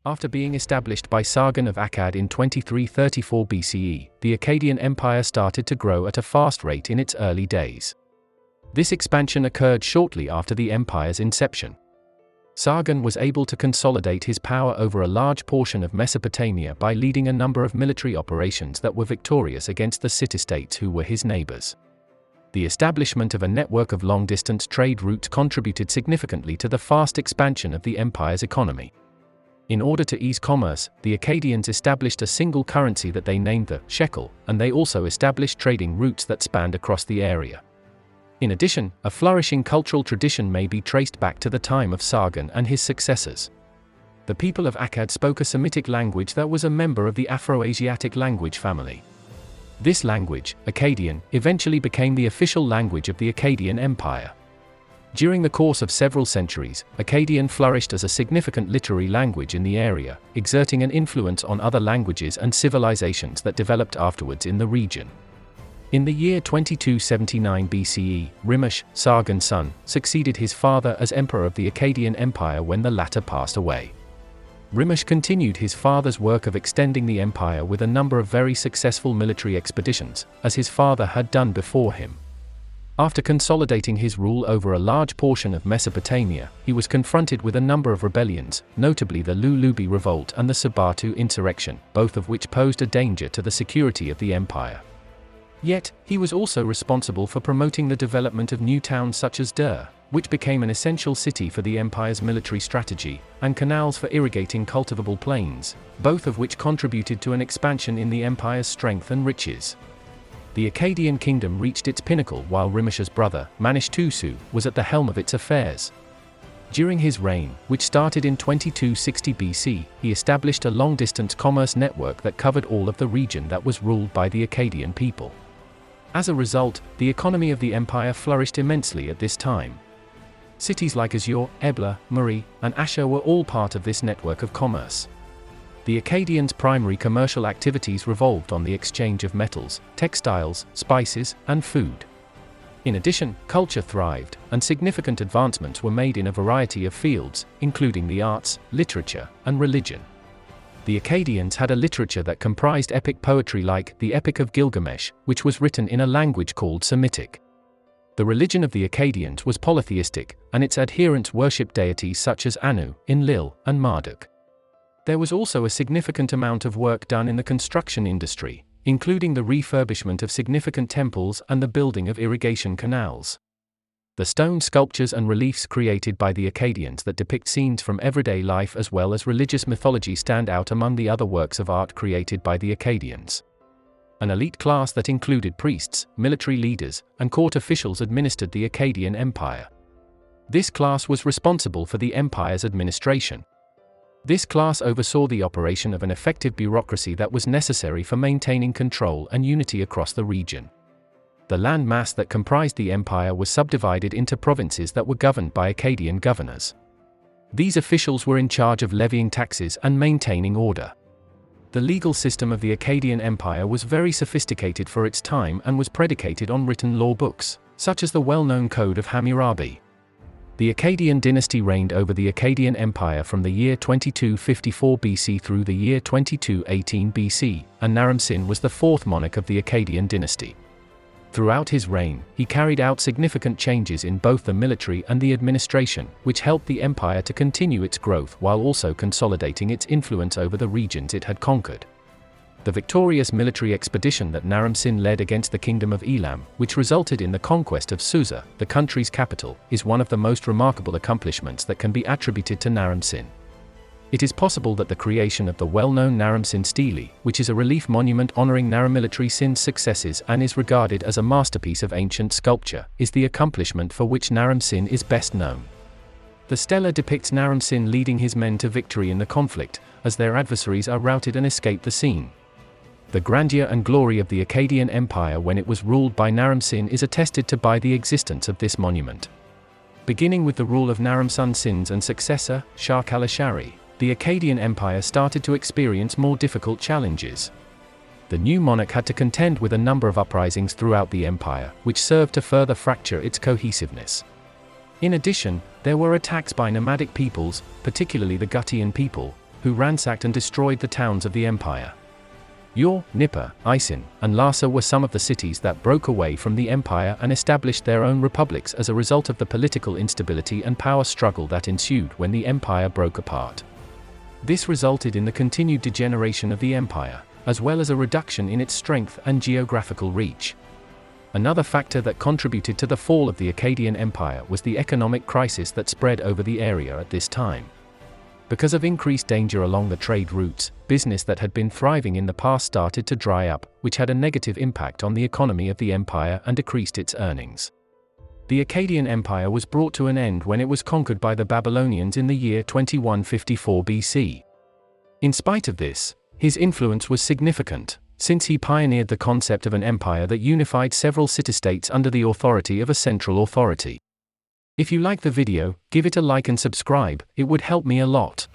After being established by Sargon of Akkad in 2334 BCE, the Akkadian Empire started to grow at a fast rate in its early days. This expansion occurred shortly after the empire's inception. Sargon was able to consolidate his power over a large portion of Mesopotamia by leading a number of military operations that were victorious against the city-states who were his neighbors. The establishment of a network of long-distance trade routes contributed significantly to the fast expansion of the empire's economy. In order to ease commerce, the Akkadians established a single currency that they named the shekel, and they also established trading routes that spanned across the area. In addition, a flourishing cultural tradition may be traced back to the time of Sargon and his successors. The people of Akkad spoke a Semitic language that was a member of the Afro-Asiatic language family. This language, Akkadian, eventually became the official language of the Akkadian Empire. During the course of several centuries, Akkadian flourished as a significant literary language in the area, exerting an influence on other languages and civilizations that developed afterwards in the region. In the year 2279 BCE, Rimush, Sargon's son, succeeded his father as emperor of the Akkadian Empire when the latter passed away. Rimush continued his father's work of extending the empire with a number of very successful military expeditions, as his father had done before him. After consolidating his rule over a large portion of Mesopotamia, he was confronted with a number of rebellions, notably the Lulubi revolt and the Sabatu insurrection, both of which posed a danger to the security of the empire. Yet, he was also responsible for promoting the development of new towns such as Dur, which became an essential city for the empire's military strategy, and canals for irrigating cultivable plains, both of which contributed to an expansion in the empire's strength and riches. The Akkadian kingdom reached its pinnacle while Rimush's brother, Manishtusu, was at the helm of its affairs. During his reign, which started in 2260 BC, he established a long-distance commerce network that covered all of the region that was ruled by the Akkadian people. As a result, the economy of the empire flourished immensely at this time. Cities like Azure, Ebla, Muri, and Asher were all part of this network of commerce. The Akkadians' primary commercial activities revolved on the exchange of metals, textiles, spices, and food. In addition, culture thrived, and significant advancements were made in a variety of fields, including the arts, literature, and religion. The Akkadians had a literature that comprised epic poetry like the Epic of Gilgamesh, which was written in a language called Semitic. The religion of the Akkadians was polytheistic, and its adherents worshipped deities such as Anu, Enlil, and Marduk. There was also a significant amount of work done in the construction industry, including the refurbishment of significant temples and the building of irrigation canals. The stone sculptures and reliefs created by the Akkadians that depict scenes from everyday life as well as religious mythology stand out among the other works of art created by the Akkadians. An elite class that included priests, military leaders, and court officials administered the Akkadian Empire. This class was responsible for the empire's administration. This class oversaw the operation of an effective bureaucracy that was necessary for maintaining control and unity across the region. The land mass that comprised the empire was subdivided into provinces that were governed by Akkadian governors. These officials were in charge of levying taxes and maintaining order. The legal system of the Akkadian Empire was very sophisticated for its time and was predicated on written law books, such as the well-known Code of Hammurabi. The Akkadian dynasty reigned over the Akkadian Empire from the year 2254 BC through the year 2218 BC, and Naram-Sin was the fourth monarch of the Akkadian dynasty. Throughout his reign, he carried out significant changes in both the military and the administration, which helped the empire to continue its growth while also consolidating its influence over the regions it had conquered. The victorious military expedition that Naram-Sin led against the kingdom of Elam, which resulted in the conquest of Susa, the country's capital, is one of the most remarkable accomplishments that can be attributed to Naram-Sin. It is possible that the creation of the well-known Naram-Sin stele, which is a relief monument honoring Naram-Sin-Sin's successes and is regarded as a masterpiece of ancient sculpture, is the accomplishment for which Naram-Sin is best known. The stela depicts Naram-Sin leading his men to victory in the conflict, as their adversaries are routed and escape the scene. The grandeur and glory of the Akkadian Empire when it was ruled by Naram-Sin is attested to by the existence of this monument. Beginning with the rule of Naram-Sin's and successor, Shah Kalashari, the Akkadian Empire started to experience more difficult challenges. The new monarch had to contend with a number of uprisings throughout the empire, which served to further fracture its cohesiveness. In addition, there were attacks by nomadic peoples, particularly the Gutian people, who ransacked and destroyed the towns of the empire. Ur, Nippur, Isin, and Lhasa were some of the cities that broke away from the empire and established their own republics as a result of the political instability and power struggle that ensued when the empire broke apart. This resulted in the continued degeneration of the empire, as well as a reduction in its strength and geographical reach. Another factor that contributed to the fall of the Akkadian Empire was the economic crisis that spread over the area at this time. Because of increased danger along the trade routes, business that had been thriving in the past started to dry up, which had a negative impact on the economy of the empire and decreased its earnings. The Akkadian Empire was brought to an end when it was conquered by the Babylonians in the year 2154 BC. In spite of this, his influence was significant, since he pioneered the concept of an empire that unified several city-states under the authority of a central authority. If you like the video, give it a like and subscribe, it would help me a lot.